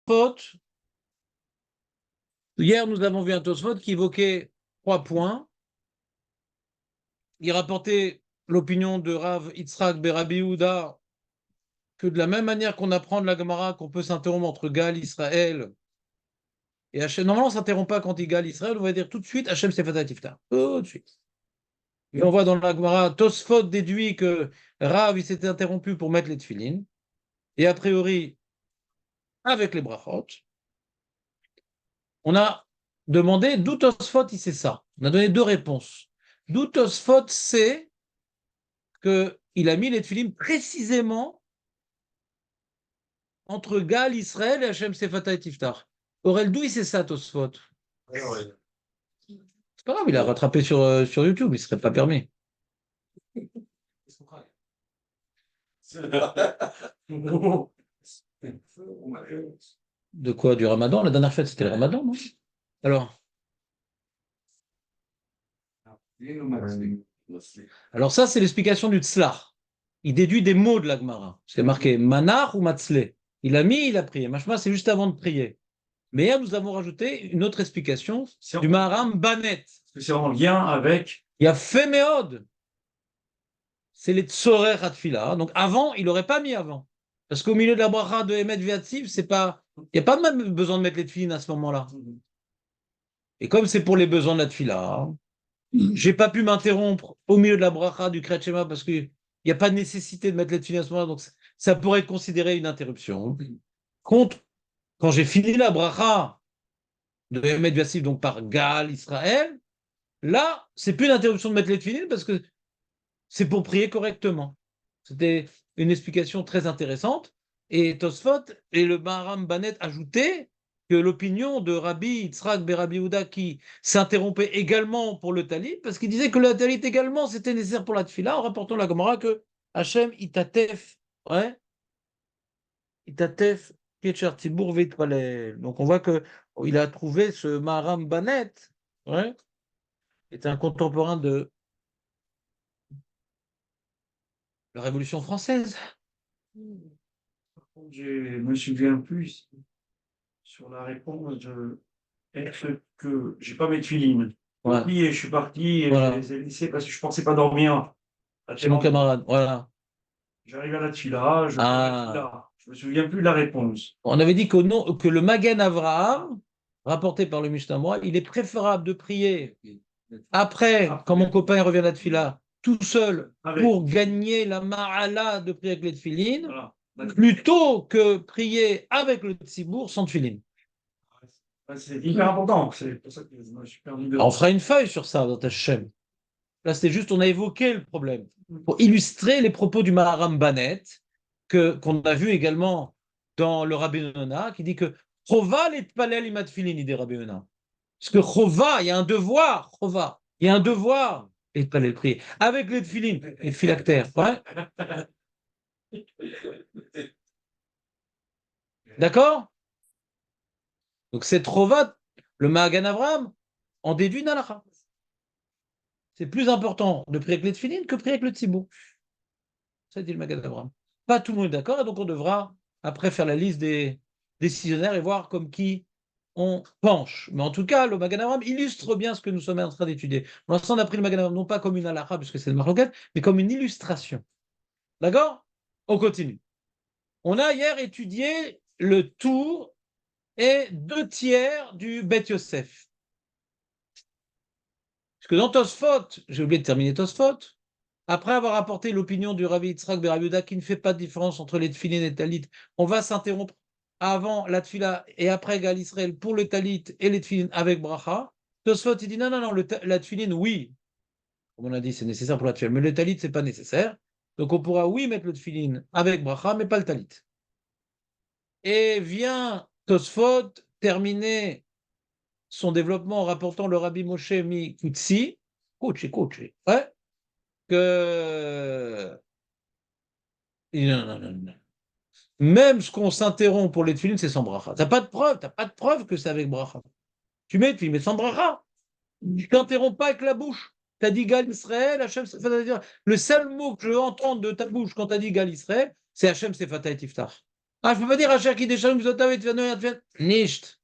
Tosfot, hier nous avons vu un Tosfot qui évoquait 3 points. Il rapportait l'opinion de Rav Yitzhak Berabi Yehuda que de la même manière qu'on apprend de la Gemara qu'on peut s'interrompre entre Gal, Israël et Hachem. Normalement, on ne s'interrompt pas quand il Gal, Israël, on va dire tout de suite Hachem Sefatat Iftar. Tout de suite. Et on voit dans la Gemara, Tosfot déduit que Rav il s'était interrompu pour mettre les tefilines. Et a priori, avec les brachot, on a demandé d'où Tosfot il sait ça. On a donné 2 réponses. D'où Tosfot sait qu'il a mis les tefilines précisément entre Gal, Israël et Hachem Sefata et Tiftar. Aurel, d'où il sait ça, Tosfot? Ouais. C'est pas grave, il a rattrapé sur YouTube, il ne serait pas permis. De quoi? Du Ramadan? La dernière fête, c'était le Ramadan, non? Alors ça, c'est l'explication du Tzlach. Il déduit des mots de la Gemara. C'est marqué Manar ou Matzle. Il a mis, il a prié. Machma, c'est juste avant de prier. Mais là, nous avons rajouté une autre explication du Maharam Banet. C'est en lien avec. Il y a Féméod. C'est les Tzorer Hatfila. Donc avant, il n'aurait pas mis avant. Parce qu'au milieu de la bracha de Emet Viativ, c'est pas. Il n'y a pas même besoin de mettre les tefilines à ce moment-là. Et comme c'est pour les besoins de la tefila, j'ai pas pu m'interrompre au milieu de la bracha du Kriyat Shema parce qu'il n'y a pas de nécessité de mettre les tefilines à ce moment-là. Donc ça pourrait être considéré une interruption. Contre, quand j'ai fini la bracha de Emet Viativ, donc par Gal, Israël, là, c'est plus une interruption de mettre les tefilines parce que c'est pour prier correctement. C'était une explication très intéressante. Et Tosfot et le Maharam Banet ajoutaient que l'opinion de Rabbi Yitzhak Berabi Yehuda qui s'interrompait également pour le talit, parce qu'il disait que le talit également c'était nécessaire pour la tfila, en rapportant la Gemara que Hachem itatef, ouais, itatef ketcher tibour vitpalel. Donc on voit que il a trouvé ce Maharam Banet, ouais, est un contemporain de la Révolution française. Je me souviens plus sur la réponse de est-ce que j'ai pas mes filines. Ouais. Et je suis parti et Voilà. je les ai laissés parce que je pensais pas dormir. C'est mon camarade, voilà. J'arrive à la tfila, je me souviens plus de la réponse. On avait dit que le Magen Avraham, rapporté par le Mishnah Moura, il est préférable de prier après, quand mon copain revient de la tfila, tout seul, pour gagner la ma'ala de prier avec les tfilines, voilà. Plutôt que prier avec le tzibour sans tfilines. C'est hyper important. C'est pour ça que je me suis permis de. On fera une feuille sur ça dans ta chaîne. Là, c'était juste, on a évoqué le problème. Pour illustrer les propos du Maharam Banet, qu'on a vu également dans le Rabbi Nona, qui dit que Chova l'etpalel imat filin, dit Rabbi Nona. Parce que Chova, il y a un devoir, Chova, il y a un devoir, l'etpalel prier, avec les tfilin, les phylactères. Ouais. D'accord? Donc cette Chova, le Mahagan Avram, en déduit une halakha. C'est plus important de prier avec les tfilin que prier avec le tzibou. Ça dit le Mahagan Avram. Pas tout le monde est d'accord, et donc on devra après faire la liste des décisionnaires et voir comme qui on penche. Mais en tout cas, le Magan Avraham illustre bien ce que nous sommes en train d'étudier. Pour l'instant, on a pris le Magan Avraham non pas comme une halakha, puisque c'est le marloquette, mais comme une illustration. D'accord? On continue. On a hier étudié le tour et 2/3 du Bet Yosef. Parce que dans Tosfot, j'ai oublié de terminer Tosfot, après avoir apporté l'opinion du Rabbi Yitzhak Berabi Yehuda qui ne fait pas de différence entre les tefilin et les talit, on va s'interrompre avant la tefila et après Gal Israël pour le talit et les tefilin avec bracha. Tosfot, il dit non, la tefilin, oui. Comme on a dit, c'est nécessaire pour la tefila, mais le talit, c'est pas nécessaire. Donc on pourra, oui, mettre le tefilin avec bracha, mais pas le talit. Et vient Tosfot terminer son développement en rapportant le Rabbi Moshe Mi Kutsi, ouais, que non. Même ce qu'on s'interrompt pour les tefilines, c'est sans bracha. T'as pas de preuve que c'est avec bracha. Tu mets tefilin, mais sans bracha. Tu t'interromps pas avec la bouche. Tu as dit Gal Israël, Hachem, c'est-à-dire le seul mot que je veux entendre de ta bouche quand tu as dit Gal Israël, c'est Hachem Sefata et Tiftar. Ah, je peux pas dire Asher qui déchalom mitzvotav et tfilano et tfilano. Nicht.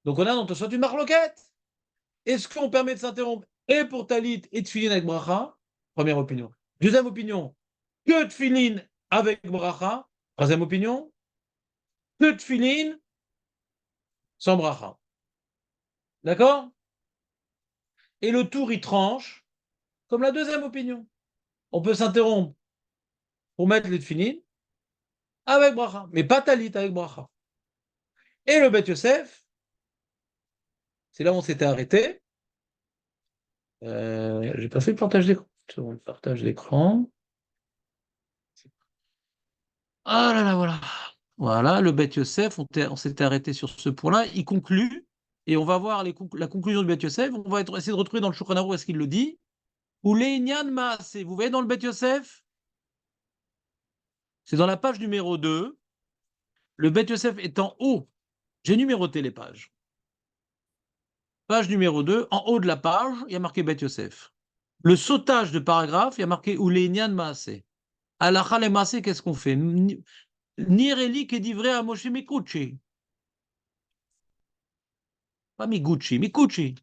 Donc on a dans ton soit une marloquette. Est-ce qu'on permet de s'interrompre et pour talit et tfilin avec bracha? Première opinion. Deuxième opinion, que tfilin avec bracha. Troisième opinion, que tfilin sans bracha. D'accord? Et le tour, il tranche comme la deuxième opinion. On peut s'interrompre pour mettre les tfilin avec bracha, mais pas talit avec bracha. Et le Bet Yosef, c'est là où on s'était arrêté. J'ai pas fait le partage d'écran. Le partage d'écran. Ah là là, voilà. Voilà, le Bet Yosef, on s'était arrêté sur ce point-là. Il conclut, et on va voir la conclusion du Bet Yosef. On va essayer de retrouver dans le Shulchan Aruch, est-ce qu'il le dit? Ou Leïnyan Maaseh. Vous voyez dans le Bet Yosef? C'est dans la page numéro 2. Le Bet Yosef est en haut. J'ai numéroté les pages. Page numéro 2, en haut de la page, il y a marqué Bet Yosef. Le sautage de paragraphe, il y a marqué ou Leïnyan Maaseh. Alacha le Maaseh, qu'est-ce qu'on fait? Nireli que divrei à Moshe Mikuchi. Pas Miguchi, Mikuchi.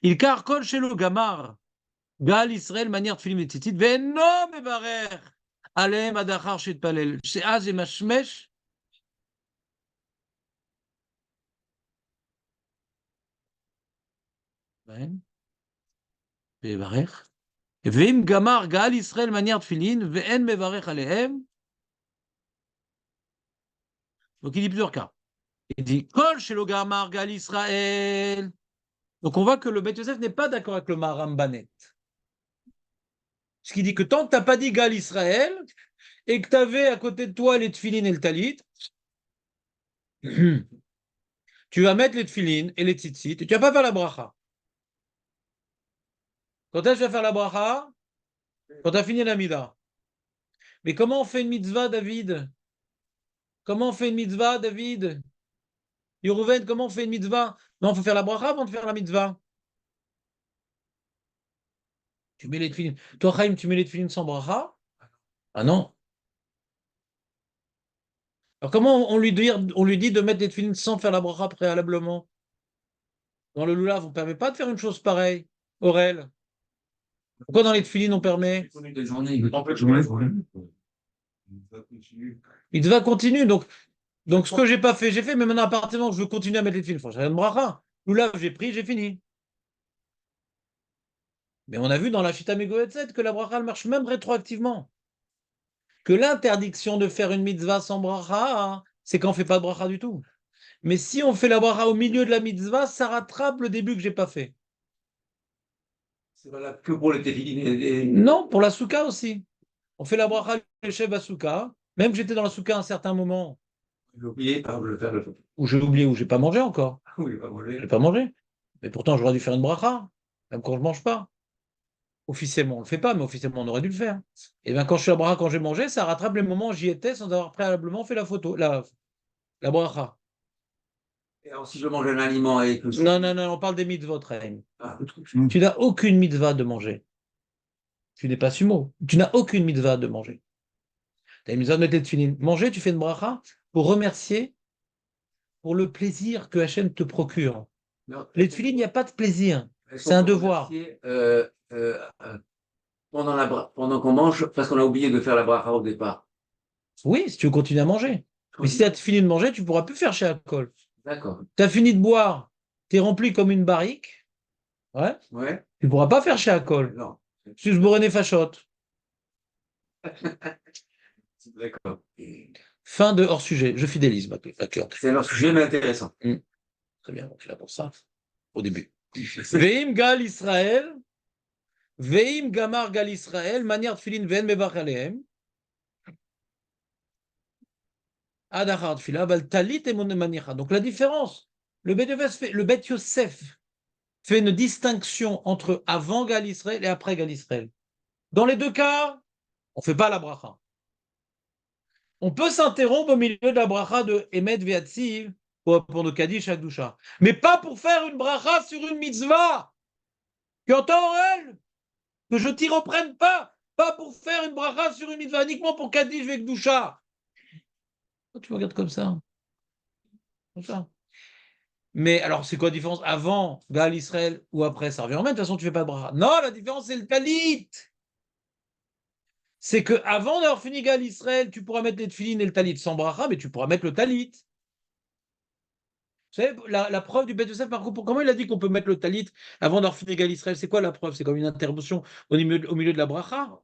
Il car kol shelo gamar. Gal Israël manière tfilim et tzitzit. Ve'eno mevarer. Alehem adachar shetpalel. She'az emashmesh. Ve'varer. Ve'im gamar gal Israël manière tfilin. Ve'en mevarer alehem. Donc il dit plusieurs cas. Il dit kol shelo gamar gal Israël. Donc on voit que le Bet Yosef n'est pas d'accord avec le Maharam Banet. Ce qui dit que tant que tu n'as pas dit Gal Israël et que tu avais à côté de toi les tfilines et le talit, tu vas mettre les tfilines et les tzitzit et tu vas pas faire la bracha. Quand est-ce que tu vas faire la bracha? Quand tu as fini la mida. Mais comment on fait une mitzvah, David? Comment on fait une mitzvah, David? Yerouven, comment on fait une mitzvah? Non, il faut faire la bracha avant de faire la mitzvah. Tu mets les tfilines. Toi, Chaim, tu mets les tfilines sans bracha? Ah non. Alors comment on lui dit de mettre les tfilines sans faire la bracha préalablement? Dans le lulav, on ne permet pas de faire une chose pareille. Aurel. Pourquoi dans les tefilines on permet? Il va continuer. Donc ce que j'ai pas fait, j'ai fait, mais maintenant, à partir du moment où je veux continuer à mettre les tefilines, il faut que je fasse une bracha. Lulav, j'ai pris, j'ai fini. Mais on a vu dans la Shita Megoetzet que la bracha, elle marche même rétroactivement. Que l'interdiction de faire une mitzvah sans bracha, c'est quand on ne fait pas de bracha du tout. Mais si on fait la bracha au milieu de la mitzvah, ça rattrape le début que j'ai pas fait. C'est valable que pour les téfilines. Non, pour la souka aussi. On fait la bracha le chef à souka. Même que j'étais dans la souka à un certain moment. J'ai oublié de le faire. Où j'ai oublié, où j'ai pas mangé encore. Oui, pas manger. J'ai pas mangé. Mais pourtant, j'aurais dû faire une bracha, même quand je mange pas. Officiellement, on le fait pas, mais officiellement, on aurait dû le faire. Et bien, quand je suis à bracha, quand j'ai mangé, ça rattrape les moments où j'y étais sans avoir préalablement fait la photo, la bracha. Et alors, si je mange un aliment et que Non, non, non, on parle des mitzvot, Raïm. le truc. Tu n'as aucune mitzvah de manger. Tu n'es pas sumo. Tu n'as aucune mitzvah de manger. Tu as une mitzvah de mettre les manger, tu fais une bracha pour remercier pour le plaisir que Hachem te procure. Non, Les tefilines, il n'y a pas de plaisir. C'est un devoir. Pendant qu'on mange, parce qu'on a oublié de faire la bracha au départ. Oui, si tu veux continuer à manger. Mais si tu as fini de manger, tu ne pourras plus faire chez Alcool. D'accord. Tu as fini de boire, tu es rempli comme une barrique. Ouais. Ouais. Tu ne pourras pas faire chez Alcool. Non. Sus borené fachotte. D'accord. Fin de hors sujet. Je fidélise, ma cœur. C'est leur sujet, mais intéressant. Très bien, donc je suis là pour ça. Au début. Veim gal Israël. Veim gamar gal Israël. Manière de filin ven mebach alehem. Adachar tfila. Bal talit et mon manicha. Donc la différence. Le Bet Yosef fait une distinction entre avant gal Israël et après gal Israël. Dans les deux cas, on ne fait pas la bracha. On peut s'interrompre au milieu de la bracha de Emet Ve'atziv pour nos Kaddish Akdusha. Mais pas pour faire une bracha sur une mitzvah. Tu entends, Aurel? Que je t'y reprenne pas. Pas pour faire une bracha sur une mitzvah, uniquement pour Kaddish Akdusha. Tu me regardes comme ça. Comme ça. Mais alors, c'est quoi la différence avant Gaal Israël ou après? Ça revient en même. De toute façon, tu fais pas de bracha. Non, la différence, c'est le talit. C'est que avant d'avoir fini Gaal Israël, tu pourras mettre les tefilines et le talit sans bracha, mais tu pourras mettre le talit. Vous savez, la preuve du Beth Yosef, comment il a dit qu'on peut mettre le talit avant d'avoir fini Gaal Israël? C'est quoi la preuve? C'est comme une interruption au milieu de la bracha.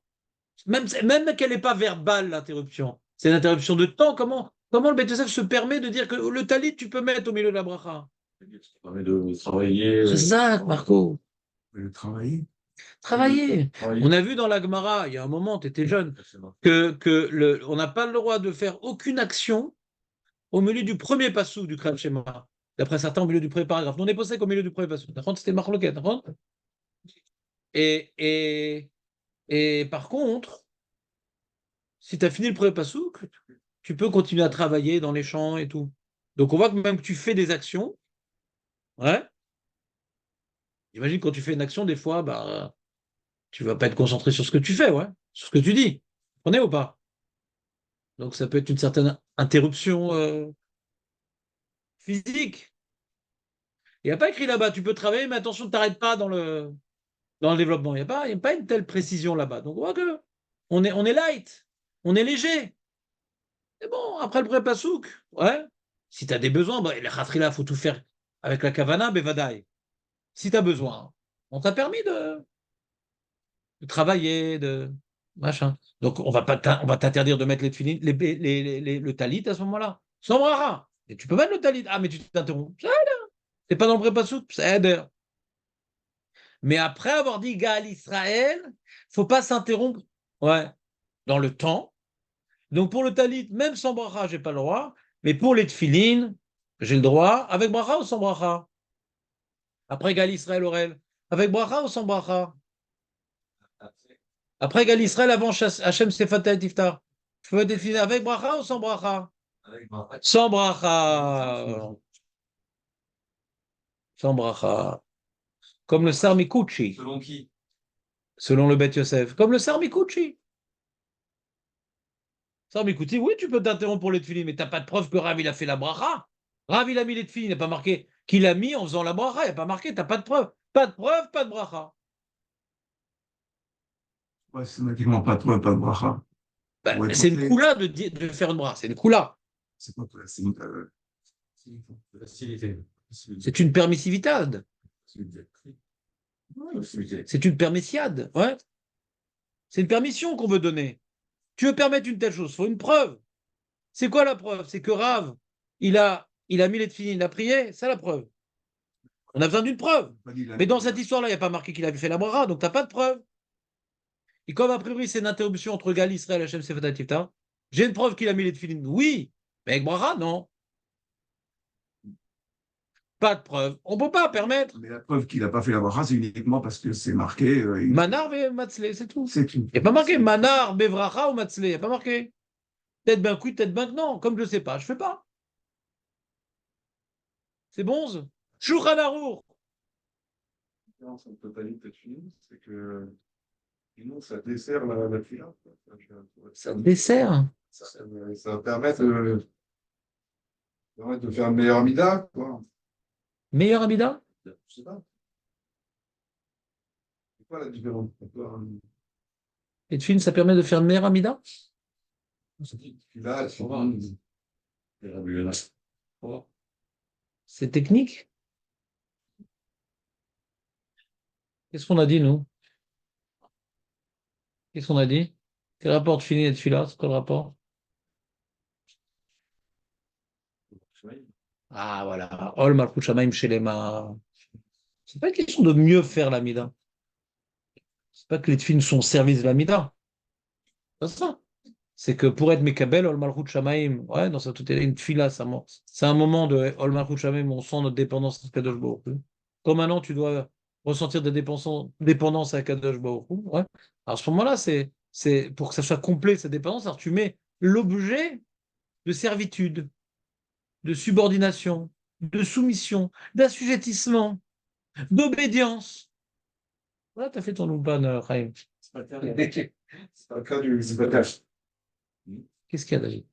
Même qu'elle n'est pas verbale, l'interruption. C'est une interruption de temps. Comment le Beth Yosef se permet de dire que le talit, tu peux mettre au milieu de la bracha? Ça permet de travailler. C'est ça, Marco. De travailler. Travailler. Travailler. On a vu dans la Gemara, il y a un moment, tu étais jeune, on n'a pas le droit de faire aucune action au milieu du premier passou du Kral Shema. D'après certains, au milieu du premier paragraphe. Nous, on est posé qu'au milieu du premier passou. C'était Marloquet. Et, et, et par contre, si tu as fini le premier passou, tu peux continuer à travailler dans les champs et tout. Donc on voit que même que tu fais des actions, ouais. Imagine quand tu fais une action, des fois, bah, tu vas pas être concentré sur ce que tu fais, ouais, sur ce que tu dis. Vous comprenez ou pas? Donc ça peut être une certaine interruption physique. Il n'y a pas écrit là-bas, tu peux travailler, mais attention, ne t'arrête pas dans le développement. Il y a pas une telle précision là-bas. Donc on voit que on est light, on est léger. C'est bon, après le pré-pasouk, ouais. Si tu as des besoins, bah, les khatrila, il faut tout faire avec la kavana, bevadaï. Si tu as besoin, on t'a permis de travailler, de machin. Donc on va t'interdire de mettre le talit à ce moment-là. Sans bracha. Et tu peux mettre le talit. Ah, mais tu t'interromps. Ça aide. T'es pas dans le pré-pasouk, ça aide. Mais après avoir dit Gaal Israël, faut pas s'interrompre, ouais, dans le temps. Donc pour le talit, même sans bracha, j'ai pas le droit. Mais pour les tfilines, j'ai le droit. Avec bracha ou sans bracha? Après Gaal Israël, Aurel. Avec bracha ou sans bracha? Après Gal Israël, avant Hachem Sefata et Tiftar. Je peux mettre des avec bracha ou sans bracha? Sans bracha. Sans bracha. Comme le Sarmikuchi. Selon qui? Selon le Bet Yosef. Comme le Sarmikuchi. Sarmikuchi, oui, tu peux t'interrompre pour les tefilines, mais tu n'as pas de preuve que Rav, il a fait la bracha. Rav, il a mis les tefilines, il n'a pas marqué qu'il a mis en faisant la bracha. Il n'a pas marqué, tu n'as pas de preuve. Pas de preuve, pas de bracha. Ouais, systématiquement, pas de preuve, pas de bracha. Ben, Ouais, c'est une coula de faire une bracha. C'est une coula. c'est pas toi, facilité. C'est une permissivitade. C'est une permissiade. Ouais. C'est une permission qu'on veut donner. Tu veux permettre une telle chose, il faut une preuve. C'est quoi la preuve? C'est que Rav, il a mis les tefilines, il a prié, c'est la preuve. On a besoin d'une preuve. Mais dans cette histoire-là, il n'y a pas marqué qu'il avait fait la bracha, donc tu n'as pas de preuve. Et comme a priori c'est une interruption entre Gal Israël et Hachem Sefata Tifta, j'ai une preuve qu'il a mis les tefilines, oui, mais avec bracha, non. Pas de preuve. On ne peut pas permettre. Mais la preuve qu'il n'a pas fait la bracha, c'est uniquement parce que c'est marqué. Manar et Matzle, c'est tout. C'est tout. Il n'y a pas marqué Manar, Bevracha ou Matzle, il n'y a pas marqué. Peut-être ben oui, peut-être ben non. Comme je ne sais pas, je ne fais pas. C'est bonze. Shulchan Arour. C'est que sinon, ça dessert la fila. Ça dessert. Ça permet de faire un meilleur mida, quoi. Meilleur Amida? Je sais pas. C'est quoi la différence? Et de film, ça permet de faire une meilleure Amida? Là, C'est technique? Qu'est-ce qu'on a dit, nous? Qu'est-ce qu'on a dit? Quel rapport de fini et de fila? C'est quoi le rapport? Ah, voilà. Ol Malchut Shamaim Shelema. C'est pas une question de mieux faire l'Amida. C'est pas que les films sont au service de l'Amida. C'est pas ça. C'est que pour être Mekabel, Ol Malchut Shamaim, ouais, dans ça, tout est une fila, c'est un moment de Ol Malchut Shamaim où on sent notre dépendance à Kadosh Baruch Hu. Comme maintenant, tu dois ressentir des dépendances à Kadosh Baruch Hu, ouais. Alors, à ce moment-là, c'est pour que ça soit complet, cette dépendance, alors tu mets l'objet de servitude, de subordination, de soumission, d'assujettissement, d'obédience. Voilà, tu as fait ton Lumpan, Chaim. c'est pas le cas du Zibatash. Qu'est-ce qu'il y a, David?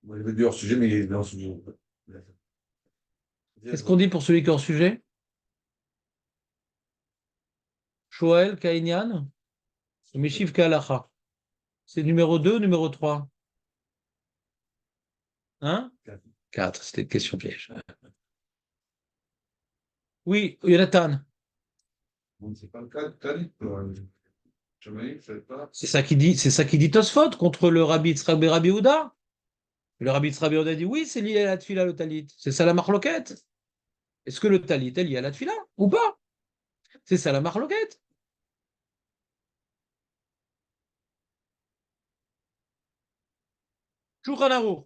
Bon, il veut dire hors sujet, mais il est hors sujet. Qu'est-ce qu'on dit pour celui qui est hors sujet? Shoel, Kainyan, Meshiv Kalacha. C'est numéro 2 ou numéro 3? Hein? 4, c'était une question piège. Oui, Jonathan. Bon, c'est pas le cas de Talit, quoi. Je me dis que c'est pas. C'est ça qui dit Tosfot contre le Rabbi Yitzhak et Rabbi Yehuda. Le Rabbi Yitzhak et Yehuda dit oui, c'est lié à la tfila, le talit. C'est ça la marloquette. Est-ce que le talit est lié à la tfila ou pas? C'est ça la marloquette. Shulchan Aruch.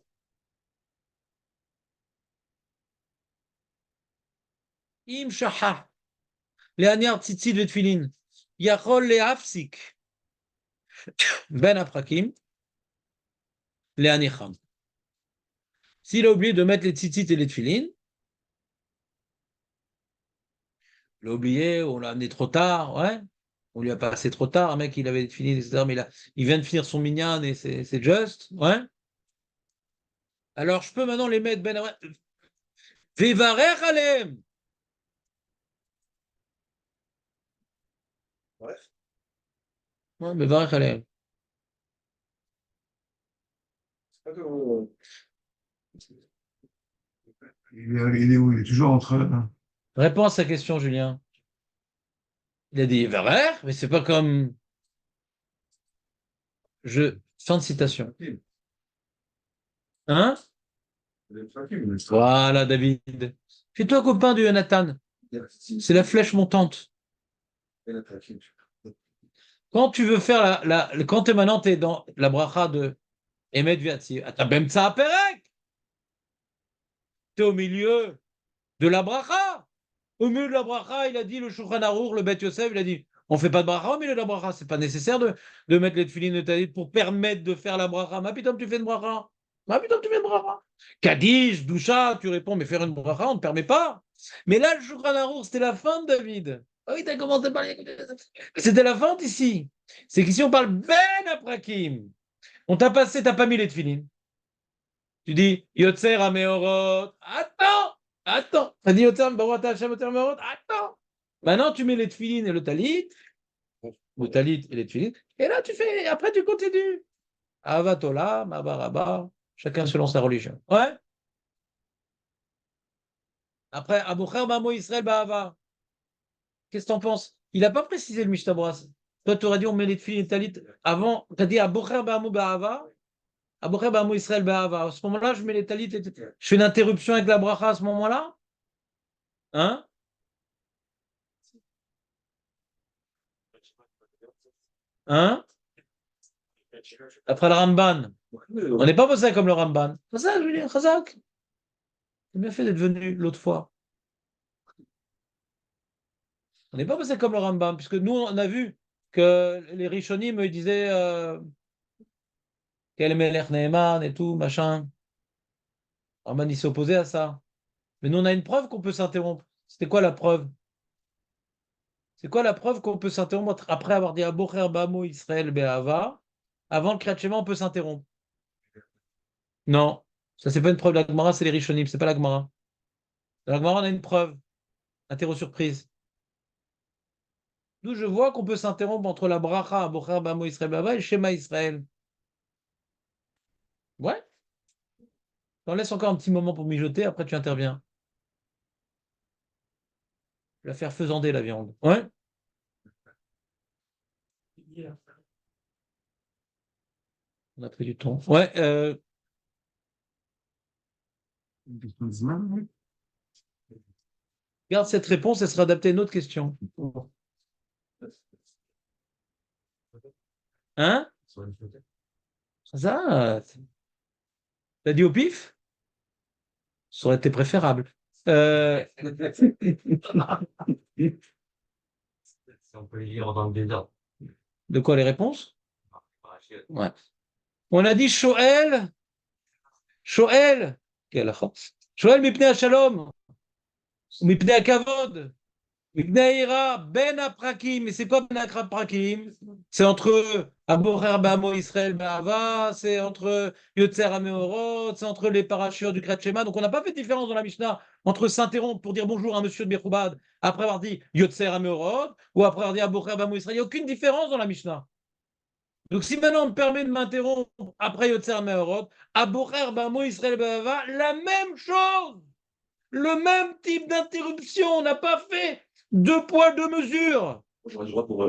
Im shaha. Le'aniar tzitzit vetfilin. Yachol le'afsik. Ben aprakim. Le'anicham. S'il a oublié de mettre les tzitzit et les tfilin, il a oublié, on l'a amené trop tard, ouais. On lui a passé trop tard, un mec, il avait fini, etc. Mais il vient de finir son minyan et c'est juste, ouais. Alors, je peux maintenant les mettre ben. Vevarech alem. Ouais. Ouais, Vevarech alem. C'est pas que. Il est où? Il est toujours entre. Réponds à sa question, Julien. Il a dit Vevarech, mais c'est pas comme. Fin de citation. Hein? Voilà, David. Fais-toi copain de Jonathan. C'est la flèche montante. Quand tu veux faire quand tu es maintenant, tu es dans la bracha de Emet Viatzi. T'as même ça à Perek. Tu es au milieu de la bracha. Au milieu de la bracha, il a dit le Shulchan Aruch, le Bet Yosef, il a dit on fait pas de bracha au milieu de la bracha. C'est pas nécessaire de mettre les tefillin de talit pour permettre de faire la bracha. Ma putain, tu fais une bracha. Ma putain, tu fais une bracha. Kaddish, Doucha, tu réponds, mais faire une bracha, on ne te permet pas. Mais là, le Shulchan Aruch, c'était la fin de David. Ah oui, t'as commencé par les. C'était la fin ici. C'est qu'ici, on parle Ben Aprakim. On t'a passé, t'as pas mis les tefillin. Tu dis Yotzer Ameorot. Attends. T'as dit Yotzer Ameorot, Hashem Yotzer Ameorot. Attends. Maintenant, tu mets les tefillin et le talit. Le talit et les tefillin. Et là, tu fais. Après, tu continues. Avatola, Mabaraba. Chacun selon sa religion. Ouais. Après, Aboucher Bamo Israël Bahava. Qu'est-ce que t'en penses? Il n'a pas précisé le Mishtabras. Toi, tu aurais dit on met les tefillin et le talit avant. Tu as dit Aboucher Bamo Bahava. Aboucher Bamo Israël Bahava. À ce moment-là, je mets les talit. Je fais une interruption avec la bracha à ce moment-là. Hein? Hein? Après le Ramban. On n'est pas passé comme le Ramban. Chazak, je veux dire, Chazak. C'est bien fait d'être venu l'autre fois. On n'est pas passé comme le Ramban, puisque nous, on a vu que les Rishonim, ils disaient quel Melech Neeman et tout, machin. Ramban, il s'est opposé à ça. Mais nous, on a une preuve qu'on peut s'interrompre. C'était quoi la preuve? C'est quoi la preuve qu'on peut s'interrompre après avoir dit Abocher Bamo Israël Be'ava? Avant le Kriyat Shema, on peut s'interrompre. Non, ça, c'est pas une preuve de la Gemara, c'est les Rishonim, c'est pas la Gemara. Dans la Gemara, on a une preuve. Interro surprise. D'où je vois qu'on peut s'interrompre entre la bracha, Bocher Bamo Israël Baba et le Shema Israël. Ouais. On laisse encore un petit moment pour mijoter, après tu interviens. Je vais la faire faisander la viande. Ouais. On a pris du temps. Ouais. Garde cette réponse, elle sera adaptée à une autre question. Hein? Ça, t'as dit au pif? Ça aurait été préférable. On peut les lire dans le désordre. De quoi les réponses? Ouais. On a dit Shoel. Shoel. Shoel mipnei Shalom. Mipnei Kavod. Ibnaïra ben aprakim. Et c'est quoi ben aprakim? C'est entre Abocher Bamo Israël Be'ava, c'est entre Yotzer Ameorot, c'est entre les parachutes du Kriyat Shema. Donc on n'a pas fait de différence dans la Mishnah entre s'interrompre pour dire bonjour à un monsieur de Bechoubad après avoir dit Yotzer Ameorot ou après avoir dit Abocher Bamo Israël. Il n'y a aucune différence dans la Mishnah. Donc si maintenant on me permet de m'interrompre après Yotzer Ameorot, Abocher Bamo Israël Be'ava, la même chose. Le même type d'interruption. On n'a pas fait deux poids, deux mesures. J'aurais le droit pour,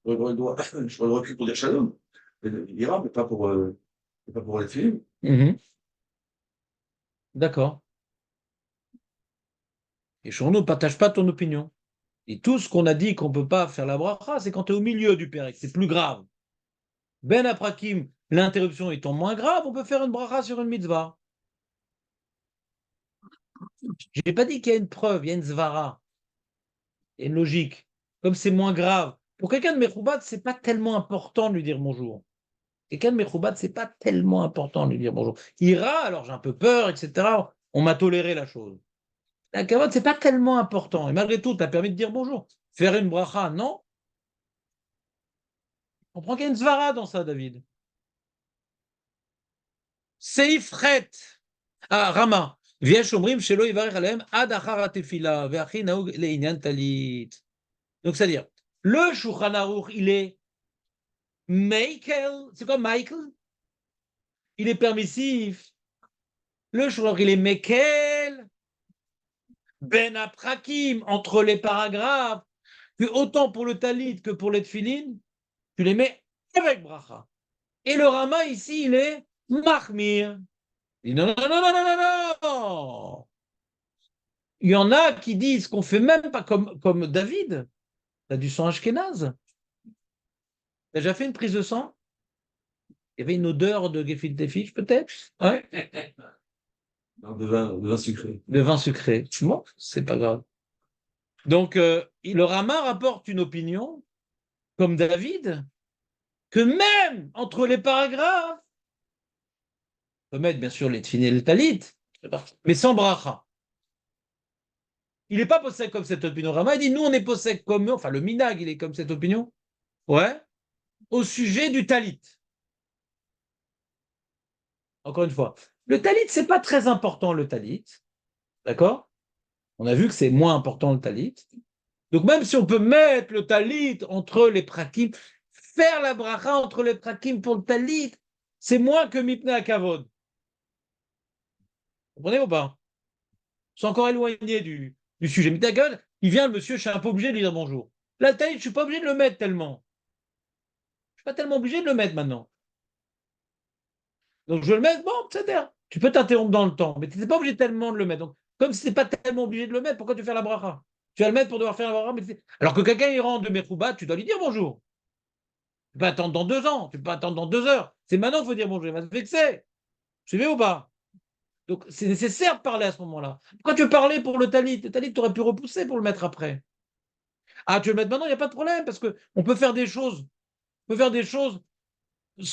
j'aurais le droit, j'aurais le droit pour dire shalom. Il ira, mais pas pour les films. D'accord. Et Shorno ne partage pas ton opinion. Et tout ce qu'on a dit qu'on ne peut pas faire la bracha, c'est quand tu es au milieu du pérec. C'est plus grave. Ben aprakim, l'interruption étant moins grave, on peut faire une bracha sur une mitzvah. Je n'ai pas dit qu'il y a une preuve, il y a une zvara. Il y a une logique. Comme c'est moins grave. Pour quelqu'un de Mechoubat, ce n'est pas tellement important de lui dire bonjour. Quelqu'un de Mechoubat, ce n'est pas tellement important de lui dire bonjour. Il ira, alors j'ai un peu peur, etc. On m'a toléré la chose. La kavod, c'est pas tellement important. Et malgré tout, tu as permis de dire bonjour. Faire une bracha, non. On prend qu'il y a une zvara dans ça, David. Seifret. Ah, Rama. Viesh omrim shelo yivarech alehem ad achar hatefila ve'achi naug le'inyan talit. Donc, c'est-à-dire, le Shulchan Aruch, il est Michael. C'est quoi Michael? Il est permissif. Le Shulchan Aruch, il est Mekel. Ben aprakim, entre les paragraphes, que autant pour le talit que pour les tfilin, tu les mets avec bracha. Et le Rama ici, il est mahmir. Il dit non, non, non, non, non, non, non. Il y en a qui disent qu'on fait même pas comme David. Tu as du sang ashkénaze. Tu as déjà fait une prise de sang? Il y avait une odeur de gefilte fish, peut-être? Ouais. Non, de vin sucré. De vin sucré. Bon, c'est pas grave. Donc, le Rama rapporte une opinion, comme David, que même entre les paragraphes, on peut mettre bien sûr les tfilin et le talit, mais sans bracha. Il n'est pas possède comme cette opinion. Rama, il dit, nous, on est possède comme eux, enfin, le minag, il est comme cette opinion, ouais, au sujet du talit. Encore une fois, le talit, c'est pas très important, le talit, d'accord? On a vu que c'est moins important, le talit. Donc, même si on peut mettre le talit entre les prakim, faire la bracha entre les prakim pour le talit, c'est moins que mipne à kavod. Vous comprenez ou pas? C'est encore éloigné du sujet. Mais ta gueule, il vient, le monsieur, je suis un peu obligé de lui dire bonjour. La taille, je ne suis pas obligé de le mettre tellement. Je ne suis pas tellement obligé de le mettre maintenant. Donc je le mets, bon, c'est-à-dire, tu peux t'interrompre dans le temps, mais tu n'es pas obligé tellement de le mettre. Donc, comme si tu n'es pas tellement obligé de le mettre, pourquoi tu fais la bracha? Tu vas le mettre pour devoir faire la bracha, alors que quelqu'un il rentre de Mechoubat, tu dois lui dire bonjour. Tu peux attendre dans 2 ans, tu peux attendre dans 2 heures. C'est maintenant qu'il faut dire bonjour, il va se vexer. Vous suivez ou pas? Donc c'est nécessaire de parler à ce moment-là. Pourquoi tu veux parler pour le talit? Le talit, tu aurais pu repousser pour le mettre après. Ah, tu veux le mettre maintenant, il n'y a pas de problème, parce qu'on peut faire des choses. On peut faire des choses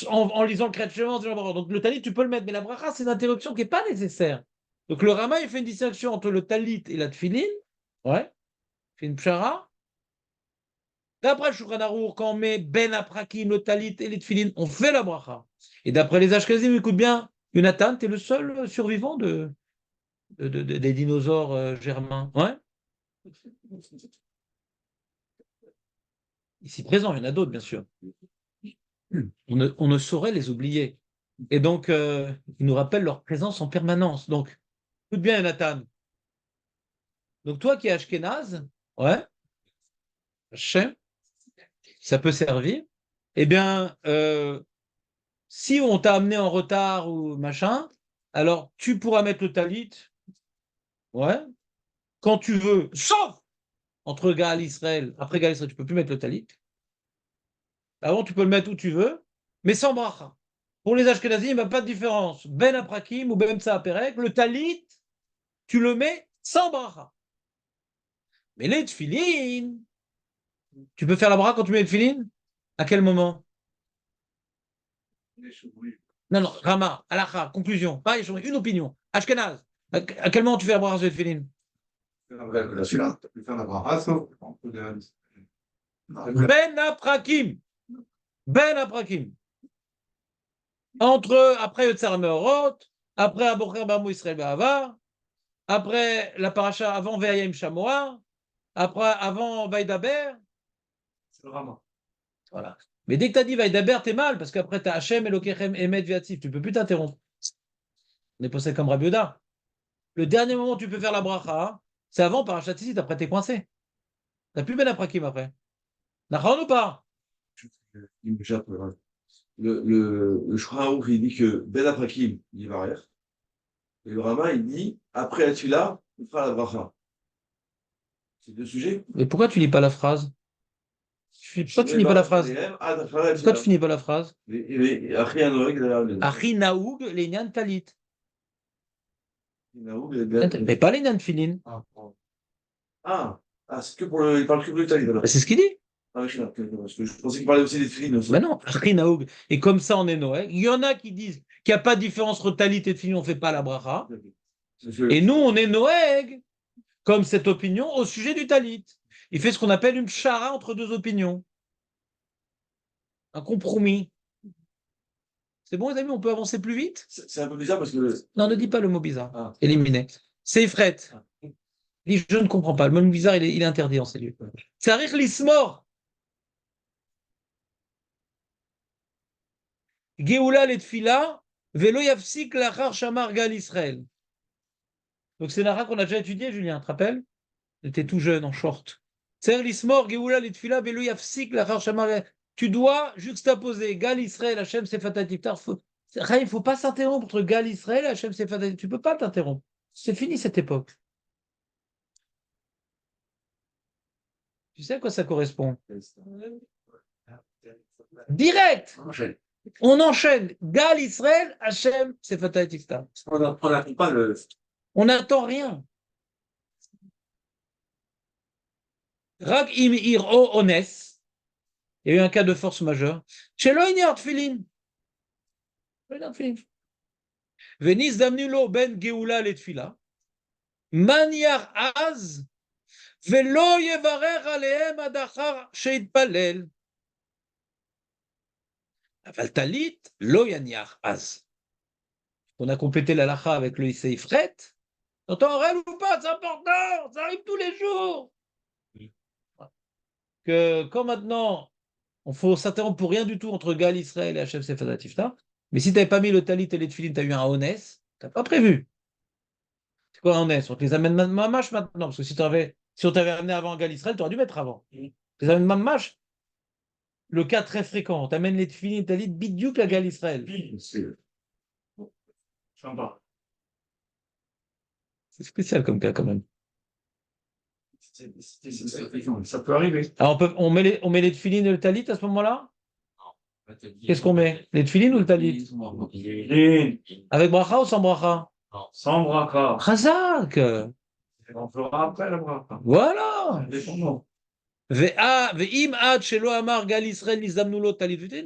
en lisant le Kriyat Shema. Donc le talit, tu peux le mettre, mais la bracha, c'est une interruption qui n'est pas nécessaire. Donc le Rama, il fait une distinction entre le talit et la tfilin. Ouais, il fait une pshara. D'après le Shulchan Aruch, quand on met ben aprakim, le talit et les tfilin, on fait la bracha. Et d'après les Ashkenazim, écoute bien, Jonathan, tu es le seul survivant des dinosaures germains. Ouais. Ici présent, il y en a d'autres, bien sûr. On ne saurait les oublier. Et donc, ils nous rappellent leur présence en permanence. Donc, écoute bien, Nathan. Donc, toi qui es Ashkenaz, ouais, Hachem, ça peut servir. Eh bien, si on t'a amené en retard ou machin, alors tu pourras mettre le talit, ouais, quand tu veux, sauf entre Gaal Israël. Après Gaal Israël, tu peux plus mettre le talit. Avant, tu peux le mettre où tu veux, mais sans bracha. Pour les Ashkenazim, il n'y a pas de différence. Ben Aprakim ou Ben Tsaperek, le talit, tu le mets sans bracha. Mais les tfilin, tu peux faire la bracha quand tu mets les tfilin? À quel moment? Non, non, Rama, Alacha, conclusion. Pas une opinion. Ashkenaz, à quel moment tu fais la bracha sur les tfilin? Celui-là, tu peux faire la bracha, sauf entre les hadiths. Ben Aprakim. Ben Aprakim. Après Yotzar Meorot, après Abocher Bamou Israël Be'avar, après la paracha, avant Ve'ayim Shamoa, après, avant Vaïdaber. C'est le Rama. Voilà. Mais dès que tu as dit Vaïdaber, t'es mal, parce qu'après tu as Hachem, Elokechem, Emet, Viatif. Tu ne peux plus t'interrompre. On est posé comme Rabbi Yehuda. Le dernier moment où tu peux faire la bracha, c'est avant parachat ici, après t'es coincé. Tu n'as plus Ben Aprakim après. Nachon ou pas? Il me jappe, le Shulchan Aruch, il dit que Ben Aprakim, il va rire. Et le Rama, il dit, après la Tfila, il fera la bracha. C'est deux sujets. Mais pourquoi tu lis pas la phrase? Pourquoi tu lis pas la phrase? Pourquoi tu finis pas la phrase? Après, un Noël, il a l'air Achi naoug l'enyan talit. de- Mais pas l'enyan filin. C'est que pour le. Il parle que pour l'Italie, alors. C'est ce qu'il dit. Ah, oui, parce que je pensais qu'il parlait aussi des filines aussi. Ben non, achi naoug. Et comme ça, on est Noël. Il y en a qui disent qu'il n'y a pas de différence entre talit et filin, on ne fait pas la bracha. Et nous, on est Noël, comme cette opinion, au sujet du talit. Il fait ce qu'on appelle une chara entre deux opinions. Un compromis. C'est bon, les amis, on peut avancer plus vite? C'est un peu bizarre parce que. Non, ne dis pas le mot bizarre. Ah. Éliminé. C'est Ifret. Dis, je ne comprends pas. Le mot bizarre, il est interdit en ces lieux. Tsarich lismor. Geoula letfila, velo yafsik lachar shamar gal Israël. Donc c'est Nara qu'on a déjà étudié, Julien, tu te rappelles? Il était tout jeune, en short. Tsarich lismor, geoula letfila, velo yafsik lachar shamar gal. Tu dois juxtaposer Gal Israël, Hachem Sefat Tiftar. Il ne faut pas s'interrompre entre Gal Israël et Hachem Sefat Tiftar. Tu ne peux pas t'interrompre. C'est fini cette époque. Tu sais à quoi ça correspond? Direct. On enchaîne. Gal Israël, Hachem Sefat Tiftar. On n'attend pas le. On n'attend rien. Rak im ir o ones. Il y a eu un cas de force majeure. Chelo inyar tfilin. Venis damnulo ben geoula letfila. Maniar az. Velo yevarer alehem adachar sheitpalel. Aval talit lo yaniar az. On a complété la lacha avec le Isei Fret. T'entends rêve ou pas? C'est important. Ça arrive tous les jours. Que quand maintenant, on faut s'interrompre pour rien du tout entre Gal Israël et Hachem Sefat Tiftar. Mais si tu n'avais pas mis le talit et les tefilin, tu as eu un honès, tu n'as pas prévu. C'est quoi un honès? On te les amène mamash maintenant. Parce que si on t'avait amené avant Gal Israël, tu aurais dû mettre avant. On te les amène mamash. Le cas très fréquent, on t'amène les tefilin et talit bidiouk la Gal Israël. Sympa. C'est spécial comme cas quand même. Ça peut arriver. Alors on met les tefilin et le talit à ce moment-là? Qu'est-ce qu'on met? Les tefilin ou le talit? Avec bracha ou sans bracha? Sans bracha. Chazak! On fera après la bracha. Voilà! Dépendant. Ve'im ad shelo amar gal Israël nizamnu lo talit v'tin,